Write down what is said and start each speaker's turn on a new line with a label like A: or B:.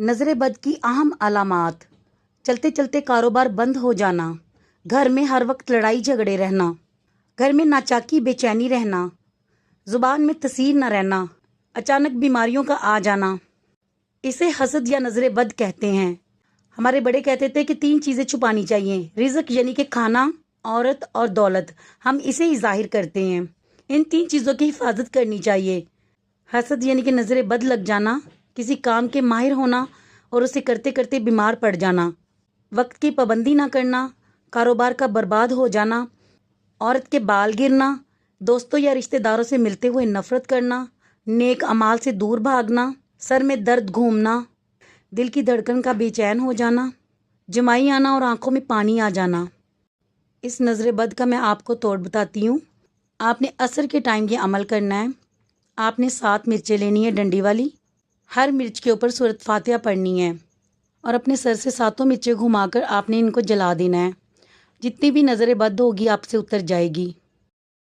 A: نظر بد کی اہم علامات: چلتے چلتے کاروبار بند ہو جانا، گھر میں ہر وقت لڑائی جھگڑے رہنا، گھر میں ناچاکی بے چینی رہنا، زبان میں تاثیر نہ رہنا، اچانک بیماریوں کا آ جانا۔ اسے حسد یا نظر بد کہتے ہیں۔ ہمارے بڑے کہتے تھے کہ 3 چیزیں چھپانی چاہیے: رزق یعنی کہ کھانا، عورت اور دولت۔ ہم اسے ہی ظاہر کرتے ہیں۔ ان 3 چیزوں کی حفاظت کرنی چاہیے۔ حسد یعنی کہ نظر بد لگ جانا، کسی کام کے ماہر ہونا اور اسے کرتے کرتے بیمار پڑ جانا، وقت کی پابندی نہ کرنا، کاروبار کا برباد ہو جانا، عورت کے بال گرنا، دوستوں یا رشتہ داروں سے ملتے ہوئے نفرت کرنا، نیک اعمال سے دور بھاگنا، سر میں درد گھومنا، دل کی دھڑکن کا بے چین ہو جانا، جمائی آنا اور آنکھوں میں پانی آ جانا۔ اس نظر بد کا میں آپ کو توڑ بتاتی ہوں۔ آپ نے عصر کے ٹائم یہ عمل کرنا ہے۔ آپ نے 7 مرچیں لینی ہے ڈنڈی والی، ہر مرچ کے اوپر سورۃ فاتحہ پڑھنی ہے اور اپنے سر سے 7 مرچیں گھما کر آپ نے ان کو جلا دینا ہے۔ جتنی بھی نظر بد ہوگی آپ سے اتر جائے گی۔